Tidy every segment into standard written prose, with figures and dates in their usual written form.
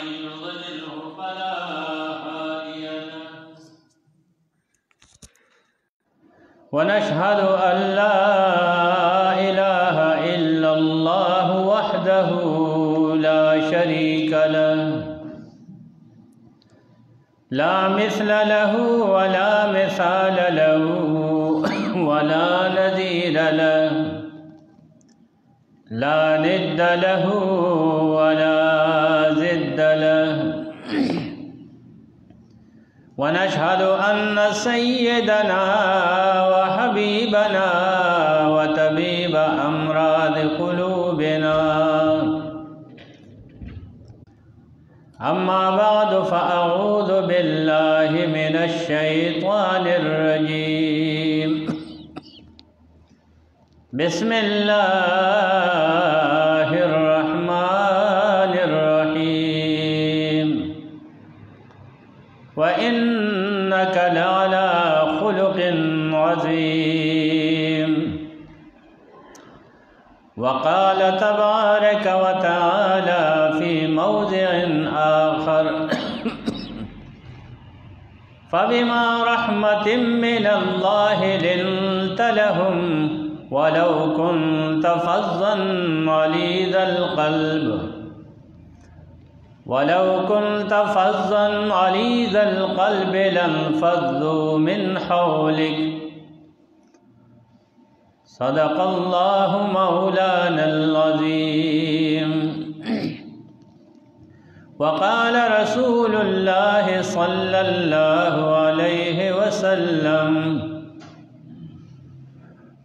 يضلله فلا هادي له ونشهد أن لا إله إلا الله وحده لا شريك له لا مثل له ولا مثال له ولا نذير له لا ند له ولا ضد له ونشهد أن سيدنا وحبيبنا وطبيب أمراض قلوبنا أما بعد فأعوذ بالله من الشيطان الرجيم بسم الله الرحمن الرحيم وإنك لعلى خلق عظيم وقال تبارك وتعالى في موضع آخر فبما رحمة من الله لنت لهم ولو كنت فظا غليظ القلب لانفضوا من حولك صدق الله مولانا العظيم وقال رسول الله صلى الله عليه وسلم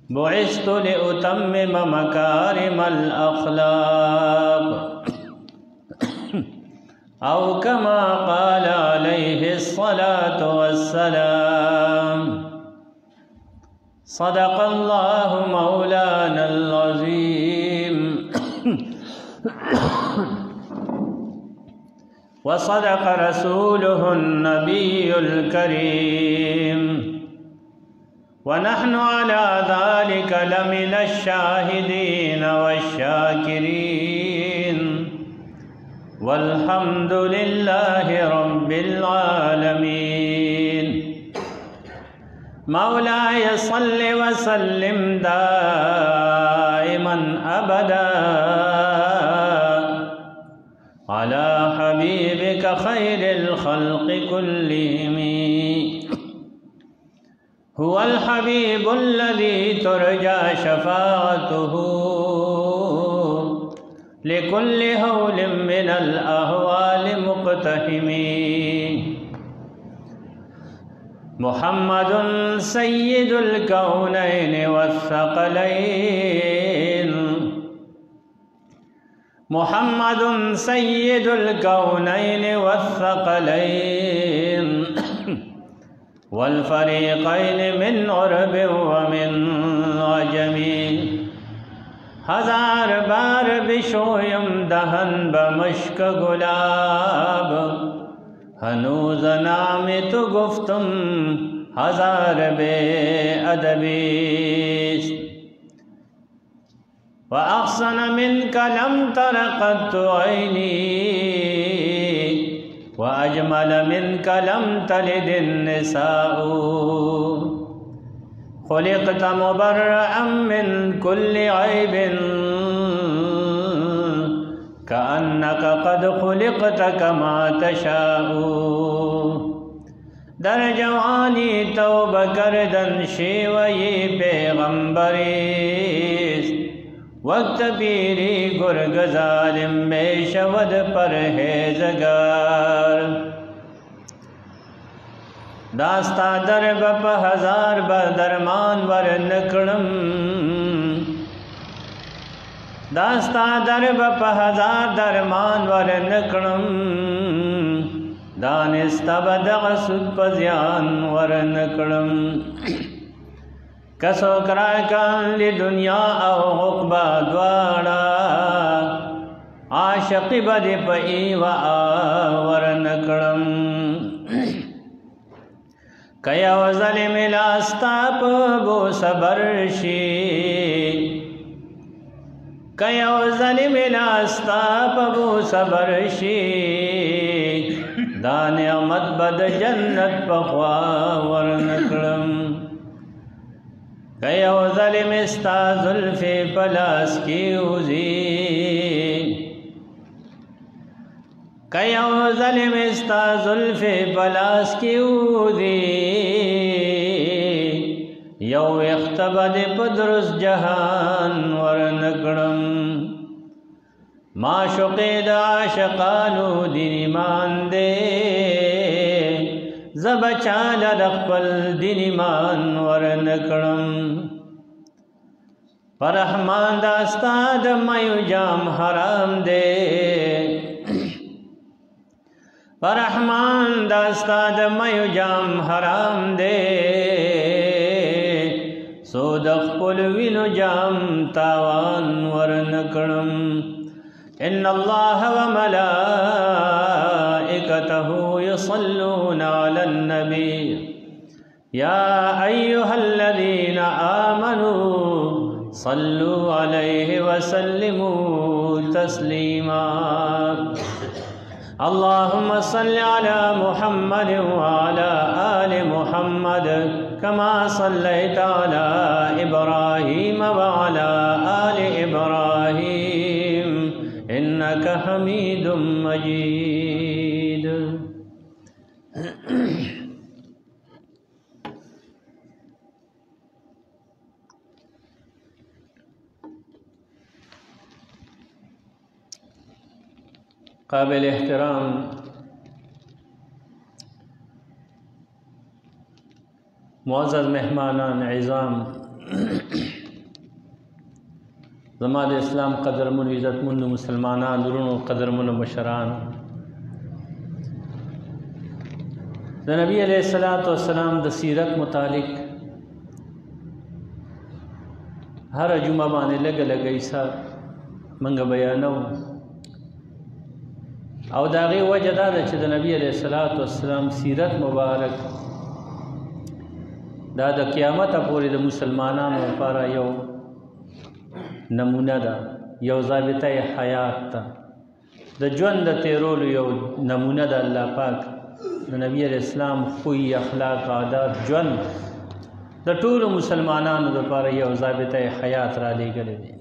بعثت لأتمم مكارم الأخلاق أو كما قال عليه الصلاة والسلام صدق الله مولانا العظيم وصدق رسوله النبي الكريم ونحن على ذلك لمن الشاهدين والشاكرين والحمد لله رب العالمين مولاي صل وسلم دائما أبدا على حبيبك خير الخلق كلهم هو الحبيب الذي ترجى شفاعته لكل هول من الأهوال مقتحم محمد سيد الكونين والثقلين محمد سيد الكونين والثقلين والفريقين من عرب ومن عجم हजार बार बिशोयम दहन बमुश्क गुलाब हनूज नाम तो गुफ्तुम हजार बे अदबीस व अहसन मिन कलम तरक़त ऐनी व अजमल मिन कलम तलिद निसाउ खुलिक़त मुबर्रअम मिन कुल्लि ऐबिन कअन्नक क़द खुलिक़त कमा तशाउ दर जवानी तौबा करदन शेवये पैगम्बरीस वक्त पीरी गुर्ग ज़ालिम बेशवद परहेज़गार दास्ता दरब प हजार बदरमान वर नकड़म दास्ता दरब प हजार दरमान वर नकड़म दानिस्ता बदगसुद पज़ियान वर नकड़म कसो कराय कान ली दुनिया औ उक़बा द्वाड़ा आशिक़ी बदि पई व आवर नकड़म कया वज़ल मिलास्ताप बो सबरशी کیو ظلم لاستا پبو صبر شي دا نعمت بد جنت پخوا ورنکړم کیو ظلم استا زلف پلاس کی اوزی کیو ظلم استا زلف پلاس کی اوزی یو اختبد پدرس جہان ورنکڑم معشوقی دا عاشقانو دین ایمان دے زبچال رقبل دین ایمان ورنکڑم پرحمان دا استاد میو جام حرام دے پرحمان دا استاد میو جام حرام دے سود خپل وینو جام تاوان ورنکړم ان الله وملائکته یصلون علی النبی یا ایها الذین آمنوا صلوا علیه وسلموا تسلیما اللهم صل على محمد وعلى آل محمد كما صليت على إبراهيم وعلى آل إبراهيم إنك حميد مجيد قابل احترام معزز مہمانان عظام زماد اسلام قدرمن عزتمند مسلمانان درونو قدرمن مشران د نبی علیہ الصلوۃ والسلام د سیرت متعلق هر جمعه باندې لګي سا منګ بیانو او داغه وجه دا چې د نبی علیہ الصلوۃ والسلام سیرت مبارک دا د قیامت پورې د مسلمانانو لپاره یو نمونه ده یو ضابطه حیات ده د ژوند د تیرولو یو نمونه ده الله پاک د نبی علیہ السلام خوی اخلاق عادات ژوند د ټولو مسلمانانو لپاره یو ضابطه حیات را لېږلی دی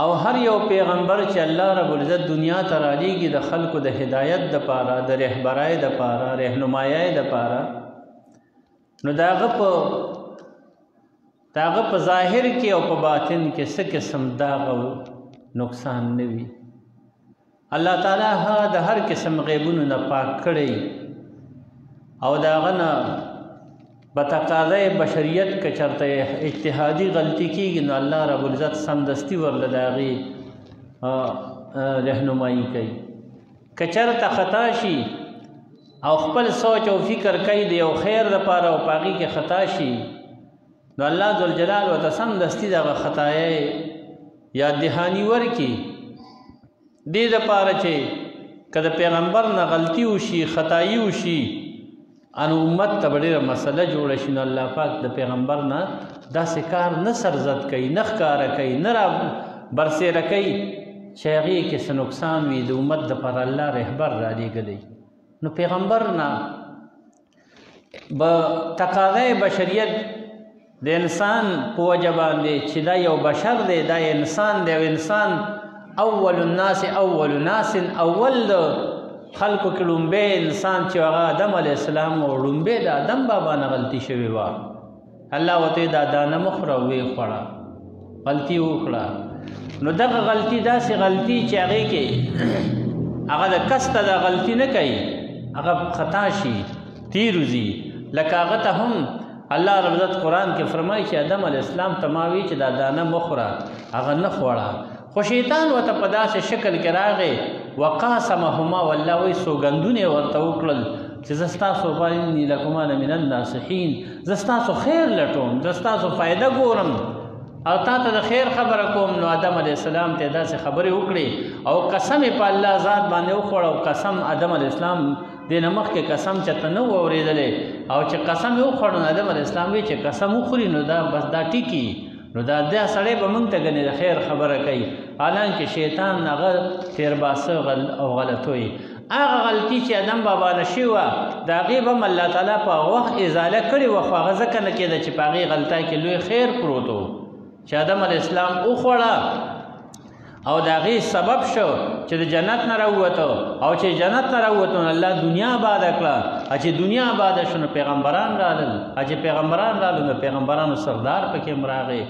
او هر یو پیغمبر چې الله رب العزت دنیا ته رالیږي د خلکو د هدایت د پاره د رهبرۍ د پاره رهنمایۍ د پاره نو داغه په ظاهر کې او په باطن کې څه قسم داغ او نقصان نه وي الله تعالی د هر قسم غیبونو نه پاک کړی او داغه نه بتقاضای بشریت که چرته اجتهادی غلطی کیږي نو الله رب العزت سمدستی ورله داغي رهنمایي کوي که چرته خطا شي او خپل سوچ او فکر کوي دی او خیر د پاره او پاغي کې خطا شي نو الله ذوالجلال او سمدستی دغه خطای یا دهانی ورکی دې د پاره چې کله پیغمبر نه غلطي وشي خطایی وشي ان امت ته ډېره مسله جوړه شي نو الله پاک د پیغمبر نه داسې کار نه سرزد کوي نه ښکاره کوي نه را برسېره کوي چې هغې کې څه نقصان وي د امت دپاره الله رهبر را لېږلی نو پیغمبر نه به تقاضای بشریت د انسان په وجه باندې چې دا یو بشر دی دا انسان دی او انسان اول الناس اول خلقو کې لومبی انسان چې هغه آدم علیه السلام او لومبی د آدم بابا نه غلطي شوې وه الله ورته دا دانه مه خوره ویې خوړه غلطي وکړه نو دغه غلطي داسې غلطي چې هغې کې هغه د کس ته دا غلطي نه کوي هغه خطا شي تیر وځي لکه هغه ته هم الله رب العزت قرآن کې فرمایي چې آدم علیه السلام ته ما وی چې دا دانه مه خوره هغه نه خوړه خو شیطان ورته په داسې شکل کې راغی وقاسمهما والله وی سوګندونه ورته وکړل چې زه ستاسو باندې لکما من الناصحین زه ستاسو خیر لټوم زه ستاسو فایده ګورم او تا ته د خیر خبره کوم نو آدم علیه السلام ته داسې خبرې وکړې او قسم یې په الله ذات باندې وخوړ او قسم آدم علیه السلام دې نه مخکې قسم چېرته نه و اورېدلی او چې قسم یې وخوړ نو آدم علیه السلام وی چې قسم وخوري نو دا بس دا ټیکي نو دا سړی به موږ ته ګنې د خیر خبره کوي حالانکه شیطان هغه تیرباسه او غلطوي هغه غلطي چې آدم بابا نه شوي وه د هغې به هم الله تعالی په وخت ازاله کړې وه خو هغه ځکه نه کېده چې په هغې غلطۍ کې لوی خیر پروت و چې آدم علیه السلام وخوړه او د هغې سبب شو چې د جنت نه راووتو او چې جنت نه راووتو نو الله دنیا آباده کړه او چې دنیا آباده شو نو پیغمبران رالل او چې پیغمبران رالل نو پیغمبرانو سردار پکې هم راغی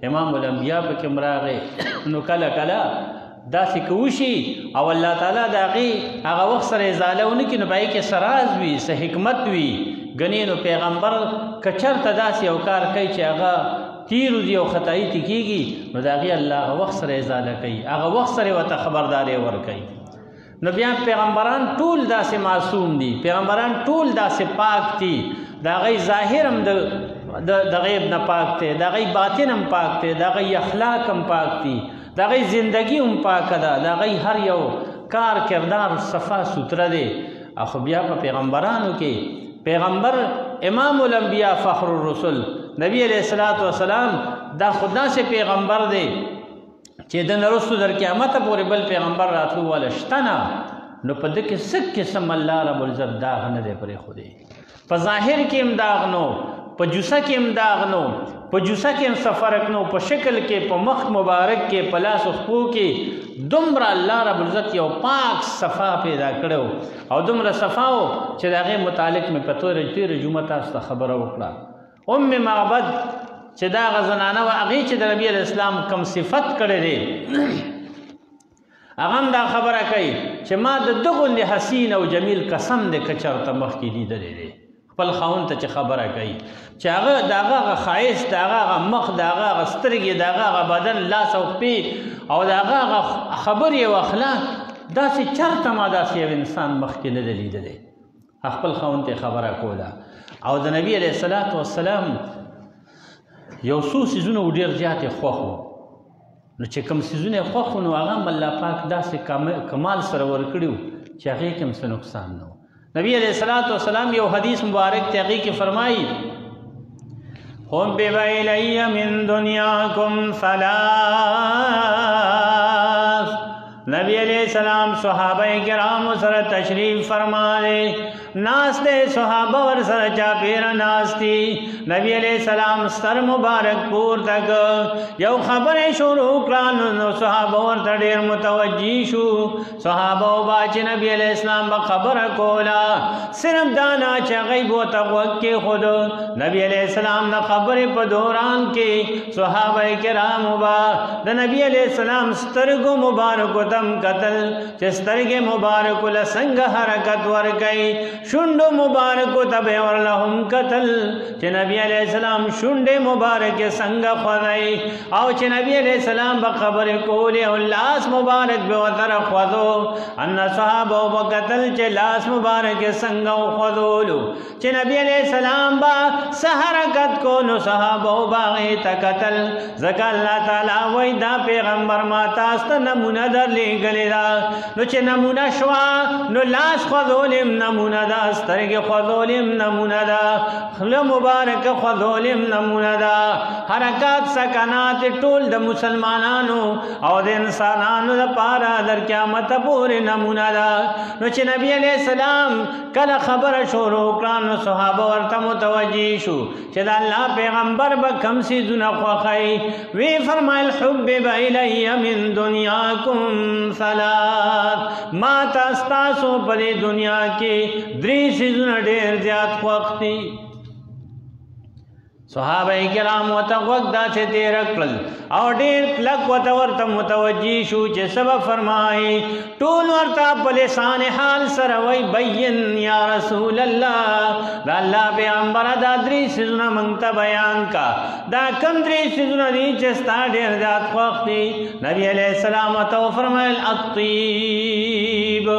امام الانبیا پکې هم راغی نو کله کله داسې که وشي او الله تعالی د هغې هغه وخت سره ازاله ونه کړي نو په هغې کې څه راز وي څه حکمت وي ګنې نو پیغمبر که چېرته داسې یو کار کوي چې هغه تیرو دی او خطایي تی کېږي نو د هغې الله هغه وخت سره ازاله کوي هغه وخت سره ورته خبرداری ورکوي نو بیا پیغمبران ټول داسې معصوم دي پیغمبران ټول داسې پاک دي د هغې ظاهر هم د غیب نه پاک دی د هغې باطن هم پاک دی د هغې اخلاق هم پاک دي د هغې زندگی هم پاکه ده د هغې هر یو کار کردار صفا سوتره دی خو بیا په پیغمبرانو کې پیغمبر امام الانبیا فخر الرسل نبی علیہ الصلوۃ والسلام دا خو داسې پیغمبر دی چې د نه وروسته تر قیامته پورې بل پیغمبر راتلو والا شته نه نو په ده کې څه قسم الله رب العزت داغ نه دی پرېښودی په ظاهر کې هم داغ نو په جوسه کې هم داغ نو په جوسه کې هم څه فرق نو په شکل کې په مخ مبارک کې په لاس و خپو کې دومره الله رب العزت یو پاک صفا پیدا کړو او دومره صفا و چې د هغې متعلق مې په تېره جمعه تاسو ته خبره وکړه ام معبد چې دا هغه زنانه وه هغې چې د نبي علیه السلام کم صفت کړی دی هغه هم دا خبره کوي چې ما د ده غوندې حسین او جمیل قسم دی که چېرته مخکې لیدلی دی خپل خاوند ته چې خبره کوي چې هغه د هغه هغه ښایست د هغه هغه مخ د هغه هغه سترګې د هغه هغه بدن لاس او پښې او د هغه هغه خبرې او اخلاق داسې چېرته ما داسې یو انسان مخکې نه دی لیدلی خپل خاوند ته خبره کوله او د نبی علیه الصلاة والسلام یو څو څیزونه و ډېر زیات یې خوښ وو نو چې کوم څیزونه یې خوښ وو نو هغه هم الله پاک داسې کمال سره ورکړي وو چې هغې کې هم څه نقصان نه و نبی علیہ الصلوۃ والسلام یو حدیث مبارک ته هغې کې فرمایي حبب الی من دنیاکم ثلاث نبی علیہ السلام صحابہ کرام سره تشریف فرمائے ناس دے صحابہ ور سره چاپیره ناستی نبی علیہ السلام سر مبارک پور تک یو خبر شروع کړه نو صحابہ ورته ډېر متوجي شو صحابه با چې نبی علیہ السلام به خبره کولا صرف دانا چې غیب او تغوک کې خود نبی علیہ السلام نه خبره په دوران کې صحابه کرام با د نبی علیہ السلام سترګو مبارک تم قتل چې سترګې مبارک له څنګه حرکت ور کوي شونډو مبارکو ته ورلهم قتل چې نبی علیہ السلام شونډې مبارک څنګه خوځي او چې نبی علیہ السلام به خبرې کولې او لاس مبارک به ورته خوځو ان صحابه به قتل چې لاس مبارک څنګه خوځولو چې نبی علیہ السلام به څه حرکت کو نو صحابه به هغې ته قتل ځکه الله تعالی وایي دا پیغمبر ما تاسو ته نمونه درلېږلې ده نو چې نمونه شوه نو لاس خوځول نمونه ده سترګې خوځول نمونه ده خوله مبارکه خوځول نمونه ده حرکات سکنات ټول د مسلمانانو او د انسانانو لپاره در قیامت پورې نمونه ده نو چې نبی علیہ السلام کله خبره شروع کړه نو صحابه ورته متوجي شو چې د الله پیغمبر به کوم څیزونه خوښوي وی فرمایل حبب الی من دنیاکم ثلاث ما تاسو په دې دنیا کې درې څیزونه ډېر زیات خوښ دي صحابه کرام ورته غوږ داسې تېر کړل او ډېر کلک ورته متوجي شو چې سبب فرمایي ټول ورته په لسان حال سره وایي بین یا رسول الله دا الله پیغمبره دا درې څیزونه موږ ته بیان کا دا کوم درې څیزونه دي چې ستا ډېر زیات خوښ دي نبی علیہ السلام ورته وفرمایل الطیب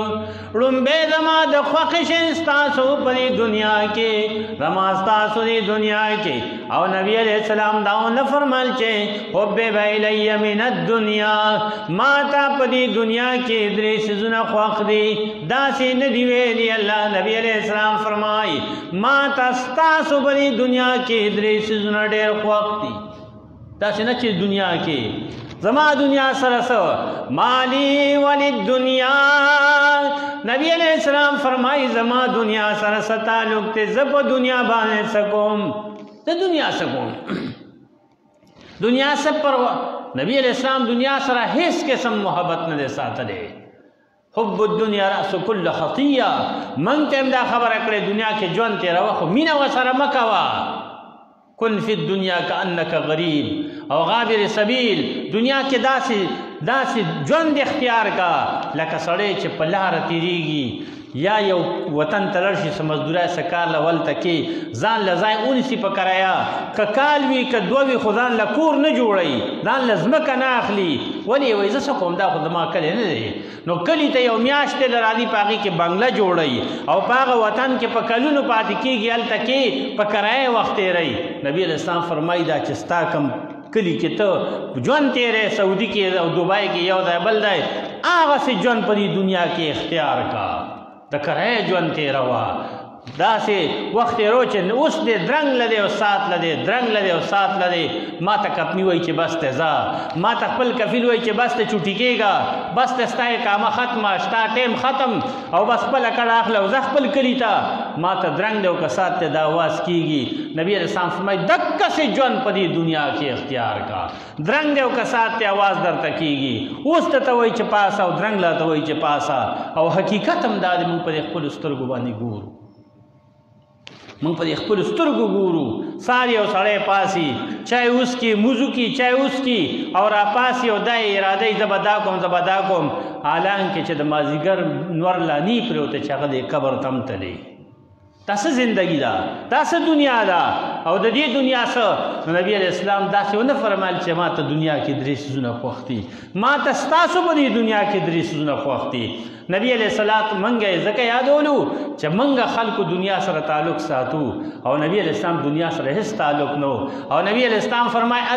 ړومبی زما د خوښې شی ستاسو په دې دنیا کې زما ستاسو دې دنیا کې او نبی علیہ السلام دا ونه فرمایل چې حبب الی من الدنیا ما ته په دې دنیا کې درې څیزونه خوښ دي داسې نه دي ویلي الله نبی علیہ السلام فرمایي ما ته ستاسو په دې دنیا کې درې څیزونه ډېر خوښ دي داسې نه چې دنیا کې زما دنیا سره څه مالی وللدنیا نبی علیہ السلام فرمائی زما دنیا سره څه تعلق دی زه په دنیا باندې څه کوم زه دنیا څه کوم دنیا څه پروا نبی علیہ السلام دنیا سره هیڅ قسم محبت نه دی ساتلی حب الدنیا رأس کل خطیه من ته دا خبره کړې دنیا کې ژوند تېروه خو مینه ورسره مه کوه کن فی الدنیا کأنک غریب او غابر سبیل دنیا کې داسې ژوند اختیار کا لکه سړی چې په لاره تېرېږي یا یو وطن ته لاړ شي څه مزدورۍ څه کار له ولته کې ځان له ځای ونیسي په کرایه که کال وي که دوه وي خو ځان له کور نه جوړوي ځان له ځمکه نه اخلي ولې وایي زه څه کوم دا خو زما کلی نه دی نو کلي ته یو میاشت دی راځي په هغې کې بنګله جوړوي او په هغه وطن کې په کلونو پاتې کېږي هلته کې په کرایه وخت تېروي نبي علیه السلام فرمایي دا چې ستا کم کلی کې ته ژوند تېری سعودي کې او دوبۍ کې یو ځای بل دی هغسې ژوند په دې دنیا کې اختیار کا د کرایه ژوند تېروه داسې وخت تېرو چې اوس دې درنګ لدی او سات لدی درنګ لدی او سات لدی ما ته کپني وایي چې بس ته ځه ما ته خپل کفیل وایي چې بس ته چوټي کېږه بس ته ستا اقامه ختمه ستا ټیم ختم او بس خپله کړه اخله او ځه خپل کلي ته ما ته درنګ دی او که سات ته دا آواز کېږي نبي علیه السلام فرمایي دقسې ژوند په دې دنیا کې اختیار کا درنګ دی او که سات ته آواز درته کېږي اوس ته ته وایي چې پاسه او درنګ لا ته وایي چې پاسه او حقیقت هم دا دی موږ په دې خپلو سترګو باندې ګورو موږ په دې خپلو سترګو ګورو سار یو سړی پاسي چای اوس کې موضوع کې چای اوس کې او راپاسي او دا اراده یې زه به دا کوم زه به دا کوم حالانکې چې د مازدیګر نور لا نی پرېوته چې هغه د قبر ته هم تللی دا څه زندګي ده دا څه دنیا ده او د دې دنیا څه نبي علیه السلام داسې ونه فرمایل چې ما ته دنیا کې درې څیزونه خوښ دي ما ته ستاسو په دې دنیا کې درې څیزونه خوښ دي نبی علیہ السلام منګه ځکه یادولو چې منګه خلکو دنیا سره تعلق ساتو او نبی علیہ السلام دنیا سره هیڅ تعلق نو او نبی علیہ السلام فرمای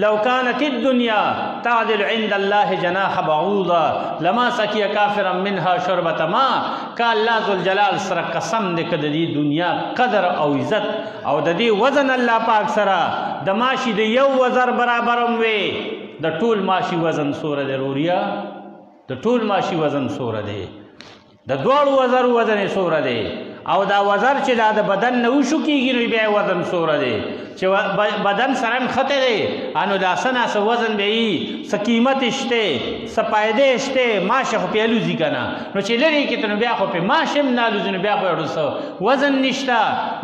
لو كانت الدنيا تعدل عند الله جناح بعوضه لما سقي كافرا منها شربة ماء کا الله ذوالجلال سره قسم دې کړه دې دنیا قدر او عزت او د دې وزن الله پاک سره د ماشي د یو وزر برابرم وي د ټول ماشي وزن سوره ضروریا د ټول ماشي وزن سوره دی د دواړو وزر وزن سوره دی او دا وزر چې دا د بدن نه وشو کېږي نو بیا وزن سوره دی چې بدن سره نښتی دی انو دا څه ناڅه وزن به وي څه قیمت شته څه پایدې شته ماشه خو پې الوځي که نه نو چې لرې کړي نو بیا خو پې ماشه هم نه الوځي نو بیا خو یې څه وزن نشته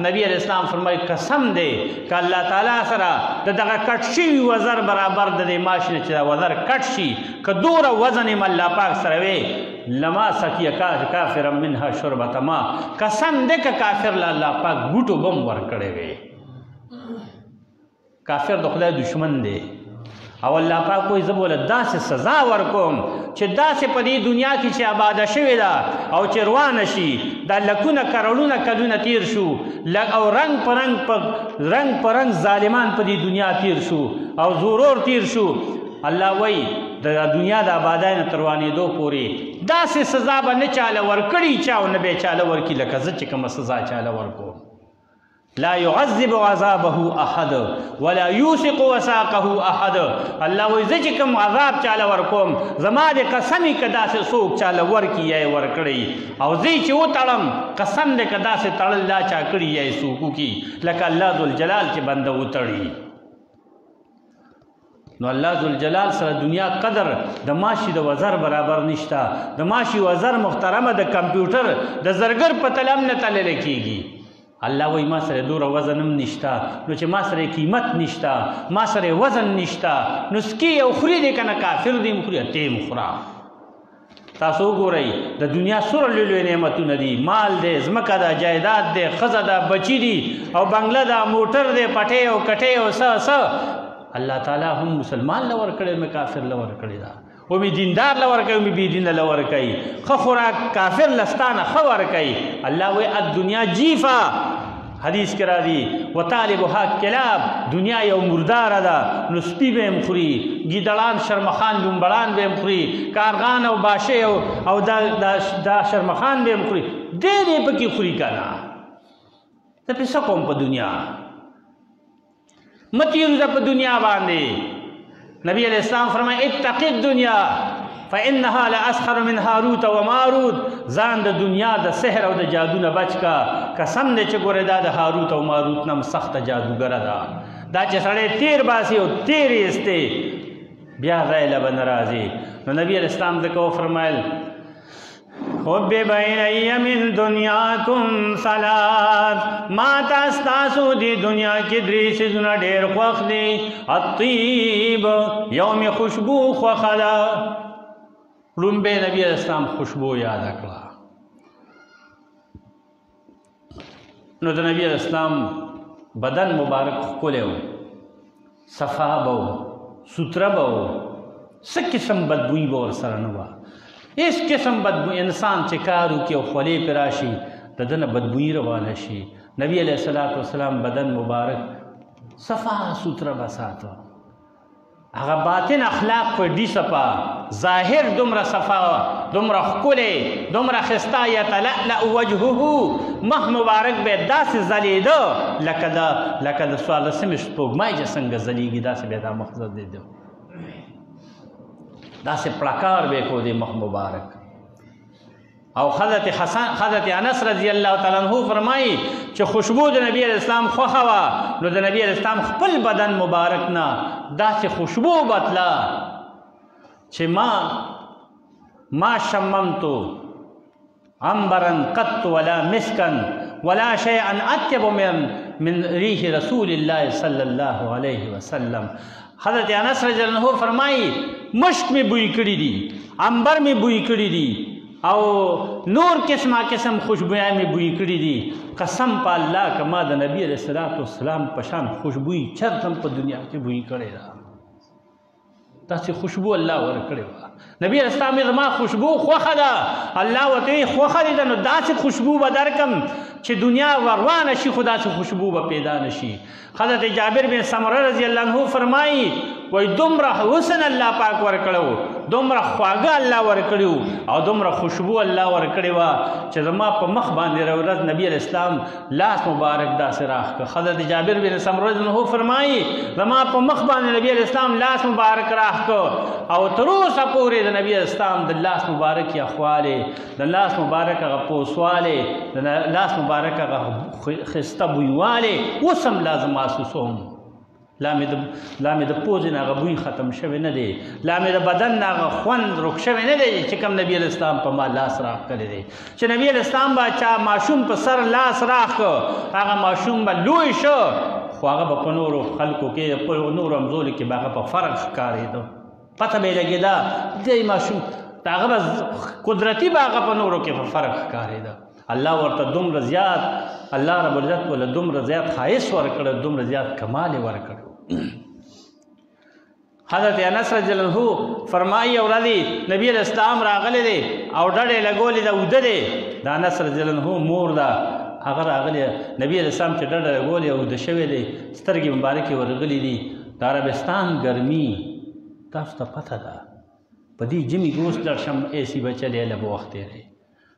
نبي علیه السلام فرمایي قسم دی که الله تعالی سره د دغه کټ شوي وزر برابر د دې ماش نه چې دا وزر کټ شي که دومره وزن یې الله پاک سره وی لما سقي کافرا منها شربة ماء قسم دې که کافر له الله پاک ګوټو بم ورکړی وی کافر د خدای دشمن دی او الله پاک وایي زه به له داسې سزا ورکوم چې داسې په دې دنیا کې چې آباده شوې ده او چې روانه شي دا لکونه کروڑونه کلونه تیر شو او رنګ په رنګ ظالمان په دې دنیا تیر شو او زورور تیر شو الله وایي د دنیا د آبادۍ نه تر روانېدو پورې داسې سزا به نه چاله ورکړي چا او نه به یې چاله ورکړي لکه زه چې کومه سزا چاله ورکوم لا يعذب عذابه احد ولا يوثق وثاقه احد الله وایي زه چې کوم عذاب چاله ورکوم زما د قسمې که داسې څوک چاله ورکړي یا یې ورکړی او زه چې وتړم قسم دی که داسې تړل دا چا کړي یا یې څوک وکړي لکه الله ذوالجلال چې بنده وتړي نو الله ذوالجلال سره دنیا قدر د ماشي د وزر برابر نشته د ماشي وزر محترمه د کمپیوټر د زرګر په تلم نه تللی کېږي الله وایي ما سره دومره وزن هم نشته نو چې ما سره قیمت نشته ما سره وزن نشته نو سکي او خوري دی که نه کافر دی هم خوري ته هم خوره تاسو وګورئ د دنیا څومره لوی لوی نعمتونه دي مال دی ځمکه ده جایداد دی ښځه ده بچي دي او بنګله ده موټر دی پټۍ او کټۍ او څه الله تعالی هم مسلمان له ورکړی مې کافر له ورکړی ده ومې دیندار له ورکوي ومې بېدینه له ورکوي ښه خوراک کافر لستانه ښه ورکوي الله وایي الدنیا جیفه حدیث کې راځي وطالبها کلاب دنیا یو مرداره ده نو سپي به هم خوري ګیدړان شرمخان لومبړان به هم خوري کارغان او باشه او دا شرمخان به هم خوري ډېر یې پکې خوري که نه زه پې څه کوم په دنیا متیروزه په دنیا باندې نبی علیہ السلام فرمایي اتق الدنیا فانها لاسخر من هاروت و ماروت ځان د دنیا د سحر او د جادو نه بچ کا قسم دې چې ګوره دا د هاروت او ماروت نم سخت جادوګره ده دا چې سړی تیر باسي او تیر ایسته بیا ځای له به نه راځي نو نبی علیہ السلام ځکه وفرمایل حبب الی من دنیاکم ثلاث ما تاسو دی دنیا کې درې څیزونه ډېر خوښ دي الطیب یو مې خوشبو خوښه ده لومبه نبی علیہ السلام خوشبو یاد کړه نو د نبی علیہ السلام بدن مبارک ښکلی و صفا به و سوتره به و څه قسم بدبویي به ورسره نه وه هېڅ قسم بدبویي انسان چې کار وکړي او خولې پرې راشي د ده نه بدبویي روانه شي نبی علیہ الصلاۃ والسلام بدن مبارک صفا سوتره به ساته هغه باطن اخلاق په ډي صفا ظاهر دومره صفا دومره ښکلی دومره ښایسته یتلألأ وجهه مخ مبارک به داسې ځلېده لکه د څوارلسمې سپوږمۍ چې څنګه ځلېږي داسې به دا مخ ځلېده داسې پړکار به کو دی مخ مبارک او حضرت انس رضی الله تعالی عنہ فرمایي چې خوشبو د نبی علیہ السلام خوښه وه نو د نبی علیہ السلام خپل بدن مبارک نه داسې خوشبو بتله چې ما شممتو عنبرا قط ولا مسكا ولا شيئا اطيب من ريح رسول الله صلی الله علیه وسلم حضرت انس رضی الله عنہ فرمایي مشک می بوی کړي دي عنبر می بوی کړي دي او نور قسمه قسم خوشبویاں می بوی کړي دي قسم په الله کما د نبی علیہ الصلوۃ والسلام په شان خوشبوئی چرته په دنیا کې بوی کړي ده داسې خوشبو الله ورکړې وه نبی علیہ السلام زما خوشبو خوښه ده الله ورته خوښه دي نو داسې خوشبو به درکم چې دنیا وروانه شي خو داسې خوشبو به پیدا نه شي حضرت جابر بن سمره رضی الله عنه فرمایي وای دومره حسن الله پاک ورکړو دومره خواږه الله ورکړو او دومره خوشبو الله ورکړې وه چې زما په مخ باندې ورځ نبی علیہ السلام لاس مبارک داسې راښ کړ حضرت جابر بن سمره رضی الله عنه فرمایي زما په مخ باندې نبی علیہ السلام لاس مبارک راښ کړ او تر اوسه پورې د نبی علیہ السلام د لاس مبارک یخوالی د لاس مبارک هغه پوسوالی د لاس مبارک هغه ښایسته بویوالی اوس هم لازم محسوسوم لا مې د پوزې نه هغه بوی ختم شوی نه دی لا مې د بدن نه هغه خوند رک شوی نه دی چې کوم نبي علیہ السلام په ما لاس راښکلی دی چې نبي علیہ السلام به چا ماشوم په سر لاس راښ کړ هغه ماشوم به لوی شو خو هغه به په نورو خلکو کې په نورو همزولو کې به هغه په فرق ښکارېده پته به یې لګېده دی ماشوم د هغه به قدرتي به هغه په نورو کې په فرق ښکارېده الله ورته دومره زیات الله رب العزت ورله دومره زیات ښایست ورکړی دومره زیات کمال یې ورکړی حضرت انس رضی الله عنه فرمایي یو ورځ نبی علیہ السلام راغلی دی او ډډې لګولې ده اوده دی د انس رضی الله عنه مور ده هغه راغلی نبی علیہ السلام چې ډډه لګولې او اوده شوی دی سترګې مبارکې ورغلي دي د عربستان ګرمي تاسو ته پته ده په دې ژمي کې اوس ډېر شم اے سی به چلی له به وخت دی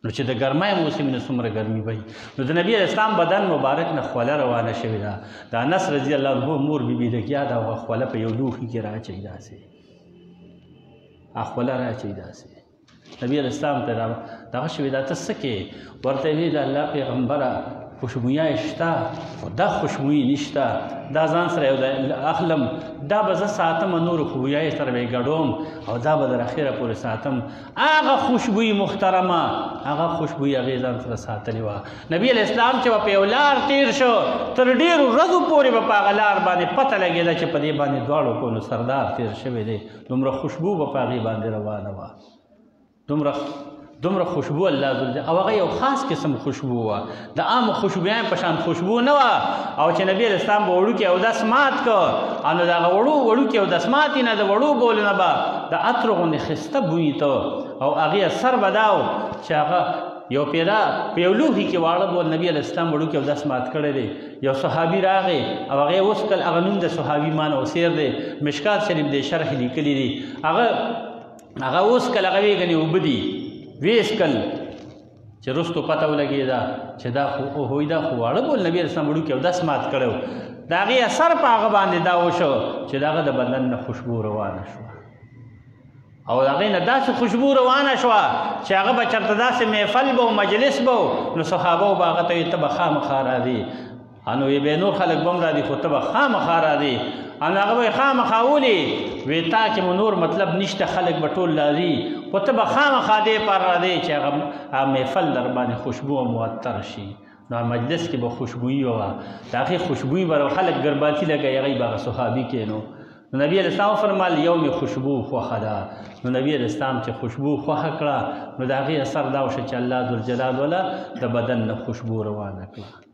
نو چې د ګرمۍ موسم نه څومره ګرمي وي نو د نبي علیہ السلام بدن مبارک نه خوله روانه شوې ده د انس رضی الله عنه مور بیبي لګیا ده هغه خوله په یو لوښي کې رااچوي داسې هغه خوله رااچوي داسې نبي علیہ السلام ته دغه شوې ده ته څه کې ورته ویل د الله پیغمبره خوشبویه شته خو دا خوشبویي نشته دا ځان سره یو اخلم دا به زه ساتم نورو خوشبویۍ سره به یې ګډوم او دا به تر اخره پورې ساتم هغه خوشبویي محترمه هغه خوشبویي هغې ځان سره ساتلې وه نبي علیہ السلام چې به په یو لار تیر شو تر ډېرو ورځو پورې به په هغه لار باندې پته لګېده چې په دې باندې دواړو کونو سردار تیر شوی دی دومره خوشبو به په هغې باندې روانه وه دومره خوشبو الله زلجل او هغه یو خاص قسم خوشبو وه د عام خوشبویان په شان خوشبو نه وه او چې نبي علیہ السلام به وړوکي اودس مات که او نو د هغه وړوکي اودس ماتې نه د وړو بولو نه به د عطرو غوندې ښایسته بوی ته او هغې اثر به دا و چې هغه یو پیدا په یو لوښي کې واړه بول نبي علیہ السلام وړوکي اودس مات کړی دی یو صحابي راغی او هغې وڅکل هغه نوم د صحابي مان اوسیر دی مشکات شریف دی شرح لیکلی دی هغه وڅکل هغه ویې ګنې اوبه دي ویسکل چې رستو پته ولګېده چې دا خو دا خو واړه بول نبي علیہ السلام وړوکي اودس مات کړی د هغې اثر په هغه باندې دا وشو چې د هغه د بدن نه خوشبو روانه شوه او د هغې نه داسې خوشبو روانه شوه چې هغه به چېرته داسې محفل به و مجلس به و نو صحابه به هغه ته وي ته به خامخا راځې نو وی به نور خلک به هم راځي خو ته به خامخا راځې او هغه به یې خامخا ولي وی تا کې مو نور مطلب نشته خلک به ټول راځي خو ته به خامخا دې پر راځې چې هغه محفل در باندې خوشبو او معطر شي نو مجلس کې به خوشبويي وه د هغې خوشبويي به خلک ګرباتي لګوي هغوی به هغه صحابي کېنو نو نبی علیه السلام فرمایل یو مې خوشبو خوښه ده نو نبی علیه السلام چې خوشبو خوښه کړه نو د هغې اثر دا وشه چې الله ذوالجلال والا د بدن نه خوشبو روانه کړه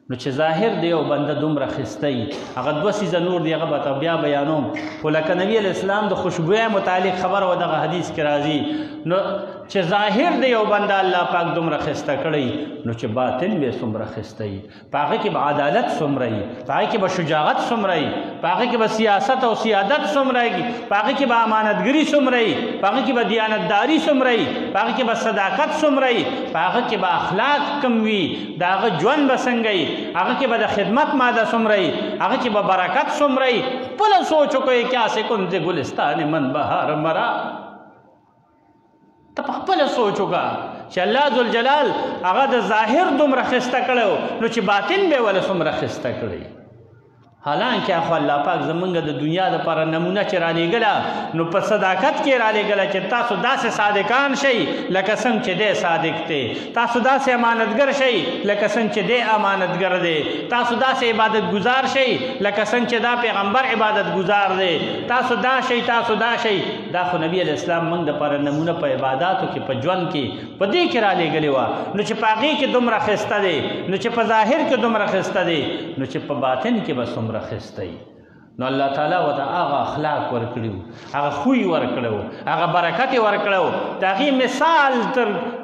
نو چې ظاهر دی یو بنده دومره خستی هغه دوه څیزه نور دی هغه به بیا بیانوم خو لکه نبی علیه السلام د خوشبویۍ متعلق خبر و دغه حدیث کې راځي نو چې ظاهر دی یو بنده الله پاک دومره خسته کړی نو چې باطن به څومره خسته وي په هغې کې به عدالت څومره وي په هغې کې به شجاعت څومره وي په هغې کې به سیاست او سیادت څومره وي په هغې کې به امانتګري څومره وي په هغې کې به دیانتداري څومره وي په هغې کې به صداقت څومره وي په هغه کې به اخلاق کم وي د هغه ژوند به څنګه وي هغه کې به د خدمت ماده څومره وي هغه کې به برکت څومره وي خپله سوچ وکړئ کیا سے کنز ګلستان من بهار مرا ته په خپله سوچ وکړه چې الله ذوالجلال هغه د ظاهر دومره خسته کړی نو چې باطن به یې ولې څومره خسته کړی حالانکه خو الله پاک زمونږ د دنیا دپاره نمونه چې رالیږله نو په صداقت کې رالیږله چې تاسو داسې صادقان شئ لکه څنګه چې دی صادق دی تاسو داسې امانتګر شئ لکه څنګه چې دی امانتګر دی تاسو داسې عبادت گزار شئ لکه څنګه چې دا پیغمبر عبادت گزار دی تاسو دا شئ تاسو دا شئ دا خو نبی علیه السلام موږ دپاره نمونه په عباداتو کې په ژوند کې په دې کې رالیږلې وه نو چې په هغې کې دومره خسته دی نو چې په ظاهر کې دومره خسته دی نو چې په باطن کې به څومره خسته نو الله تعالی ورته هغه اخلاق ورکړي وو هغه خوی ورکړی وو هغه برکت یې ورکړی وو د هغې مثال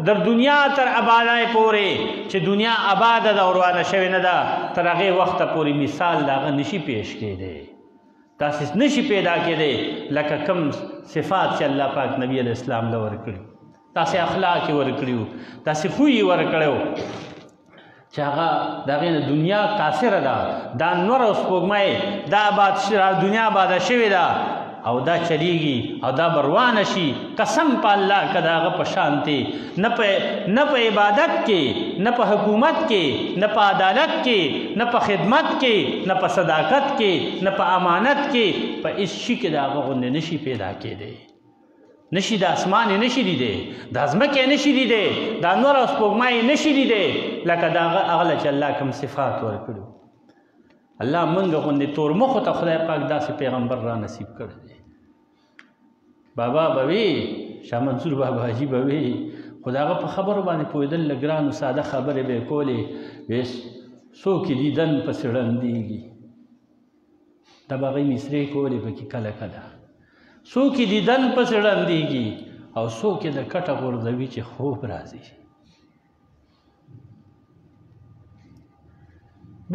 در دنیا تر ابادۍ پورې چې دنیا آباده ده او روانه شوې نه ده تر هغې وخته پورې مثال د هغه نشي پیش کېدی داسې نشي پیدا کېدی لکه کم صفات چې الله پاک نبی علیه السلام له ورکړي داسې اخلاق یې ورکړي وو داسې خوی یې ورکړی وو چې هغه د هغې نه دنیا قاصره ده دا نور او سپوږمۍ دا دنیا آباده شوې ده او دا چلیږي او دا به روانه شي قسم په الله که د هغه په شانتې نه په عبادت کې نه په حکومت کې نه په عدالت کې نه په خدمت کې نه په صداقت کې نه په امانت کې په هېڅ شي کې د هغه غوندې نشي پیدا کېدی نشي د اسمان یې نشي لیدی د ځمکې یې نشي لیدی د نور او سپوږمۍ یې نشي لیدی لکه د هغه له چې الله کوم صفات ورکړي الله موږ غوندې تور مخو ته خدای پاک داسې پیغمبر را نصیب کړی دی بابا به وي شاه منصور بابا حاجي به وي خو د هغه په خبرو باندې پوهېدل له ګرانو ساده خبرې به یې کولې ویې څوک یې دیدن پسې ړندېږي دا به هغوی مصرې کولې پکې کله کله څوک یې دیدن پسې ړندېږي او څوک یې د کټه غورځوي چې خوب راځي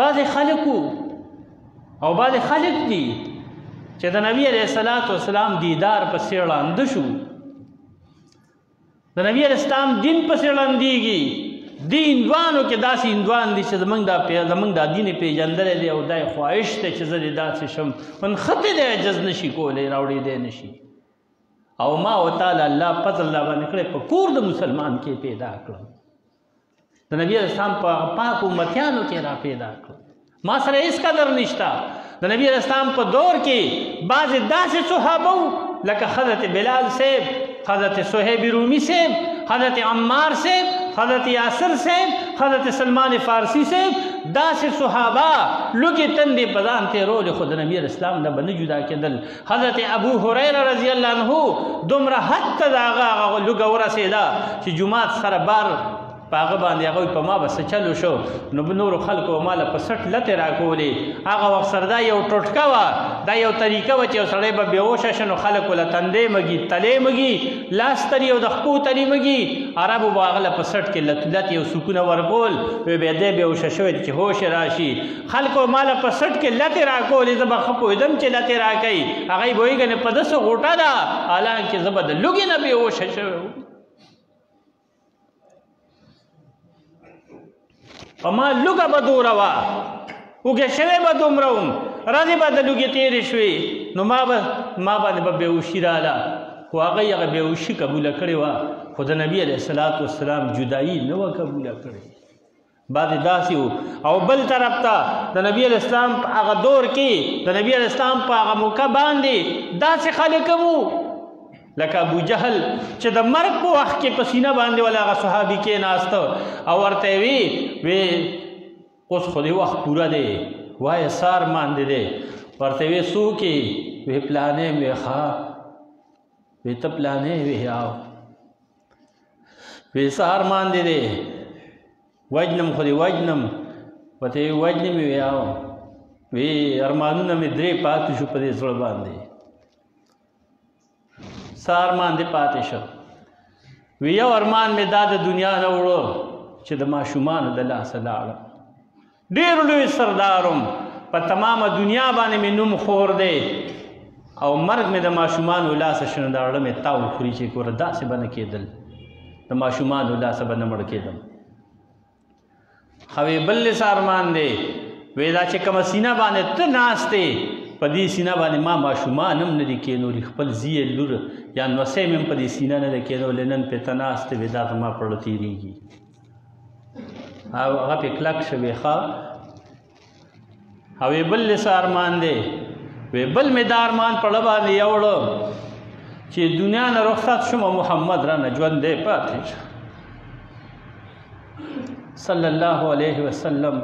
بعضې خلکو او بعضې خلک دي چې د نبی علیه السلام دیدار پسې ړانده شو د نبی علیه السلام دین پسې ړندېږي دې هندوانو کې داسې هندوان دي چې زموږ دا دین یې پېژندلی دی او دا یې خواهش دی چې زه دې داسې شم منخطې دی عجز نشي کولی راوړېدی نشي او ما او تعالی الله فضل الله باندې کړی په کور د مسلمان کې پیدا کړم د نبی علیه السلام په پاک امتیانو کې را پیدا کړم ما سره هېڅ قدر نشته د نبی علیه السلام په دور کې بعضې داسې صحابه لکه حضرت بلال صاحب حضرت صہیب رومی صاحب حضرت عمار صاحب حضرت یاسر صاحب حضرت سلمان فارسی صاحب داسې صحابه لږې تندې په ځان تېرولې خو د نبي اسلام نه به نه جدا کېدل حضرت ابو هریره رضی الله عنه دومره حد ته د هغه لږه ورسېده چې جومات سره بار په هغه باندې هغوی په ما به څه چلو شو نو نورو خلکو به ماله په سټ لتې راکولې هغه وخت سره دا یو ټوټکه وه دا یو طریقه وه چې یو سړی به بېهوشه شي نو خلک له تندې مږي تلې مږي لاس تري او د خپو تلي مږي عربو به هغه له په سټ کې لت یو سکونه ورکول وی بیا دی بېهوشه شوی چې هوش یې راشي خلکو ماله په سټ کې لتې راکولې زه به ښه پوهېدم چې لتې راکوي هغوی به وایي ګنې په داسې غوټه ده حالانکې زه به د لوږې نه بېهوشه شوی وم په ما لږه به دوره وه اوږې شوی به دومره وم ورځې به د لوږې تېرې شوې نو ما باندې به بېهوشي راله خو هغه هغه بېهوشي قبوله کړې وه خو د نبي علیه الصلاة والسلام جدایي نه وه قبوله کړې بعضې داسې وو او بل طرف ته د نبي علیه السلام په هغه دور کې د نبي علیه السلام په هغه موقع باندې داسې خلک هم وو لکه ابو جهل چې د مرګ په وخت کې په سینه باندې ولا هغه صحابي کېناسته او ورته وی اوس خو دې وخت پوره دی وایه سار ماندې دی ورته وی څوک یې وی پلانې مې ښه وی ته پلانې وی آو وی سار ماندې دی وجنم خو دې وجنم ورته وی وجنې مې وی آو وی ارمانونه مې درې پاتې شو په دې زړه باندې سار ماندې پاتې شو وی یو ارمان مې دا د دنیا نه وړو چې د ماشومانو د لاسه لاړم ډېر لوی سردارم په تمامه دنیا باندې مې نوم خور دی او مرګ مې د ماشومانو لاسه شنه دا اړه مې تاو خوري چې ګوره داسې به نه کېدل د ماشومانو لاسه به نه مړ کېدم وی بل لس ارمان دی وی دا چې کومه سینه باندې ته ناست دی په دې سینه باندې ما ماشومان هم نه دي کېنولي خپل زیې لور یا نوسۍ مې هم په دې سینه نه ده کېنولې نن پې ته ناست دی وی دا زما په زړه تېرېږي او هغه پې کلک شوې ښه او وی بل لس ارمان دی وی بل مې دا ارمان په زړه باندې یوړه چې دنیا نه رخصت شم او محمد رانه ژوندی پاتې شه صلی الله علیه وسلم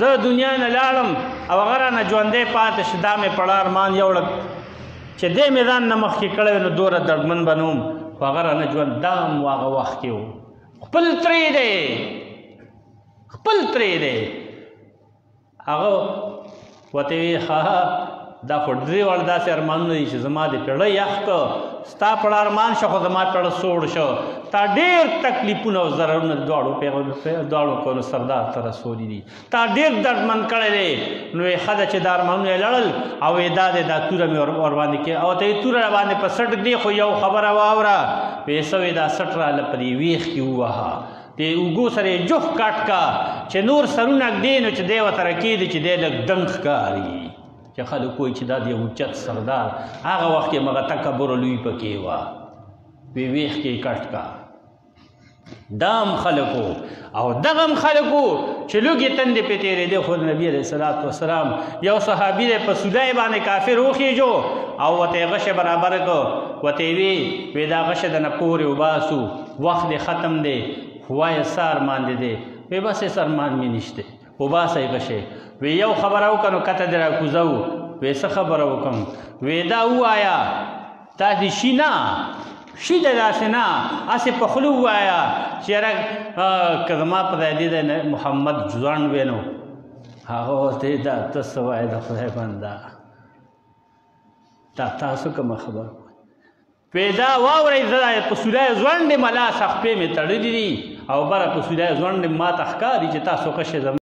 زه دنیا نه لاړم او هغه رانه ژوندی پاتې شه دا مې په زړه ارمان یوړه چې دی مې ځان نه مخکې کړی وی نو دومره دردمن به نه وم خو هغه رانه ژوند دا هم هغه وخت کې و خپل ترې دی خپل ترې دی هغه ورته وی ښه دا خو درې واړه داسې ارمانونه دي چې زما د پیړۍ یخ که ستا په ارمان شه خو زما پیړه سوړ شه تا ډېر تکلیفونه او ضررونه دواړو کونو سردار ته رسولي دي تا ډېر دردمن کړی دی نو یې ښه ده چې دا ارمانونه یې لړل او یې دا دی دا توره مې ورباندې کې او ته یې توره راباندې په سټ دی خو یو خبره واوره ویې څه وی دا سټ راله په دې ویښ کې ووهه د اوږو سره یې جوخ کټ کا چې نور سرونه ږدي نو چې دی ورته رکېږي چې دی لږ دنګ ښکاري چې خلک وایي چې دا د یو اوچت سردار هغه وخت کې مغه تکبر لوی پکې وه وی ویښ کې کټ کا دام خلکو او دغم خلکو چې لوږې تندې پې تېرېدې خو د نبي علیه الصلاة والسلام یو صحابي دی په سودای باندې کافر وخېجو او ورته یې غشه برابر کړ ورته یې وی دا غشه دنه پورې وباسو وخت دې ختم دی وایه څه ارمان دې دی وی بس هېڅ ارمان مې نشته وباسئ غشې وی یو خبره وکړه نو کته دې راکوزو وی څه خبره وکړم وی دا ووایه دا دې شي نه شي دی داسې نه هسې په خوله ووایه چې یاره که زما په ځای دې دی محمد ځوان وی نو هغه ورته دا ته څه وایې د خدای بنده دا تاسو کومه خبره پیدا واورئ زه په سوری ځونډې ملا سختې مې تړلي دي او بره په سوری ځونډې ما ته ښکاري چې تاسو قشې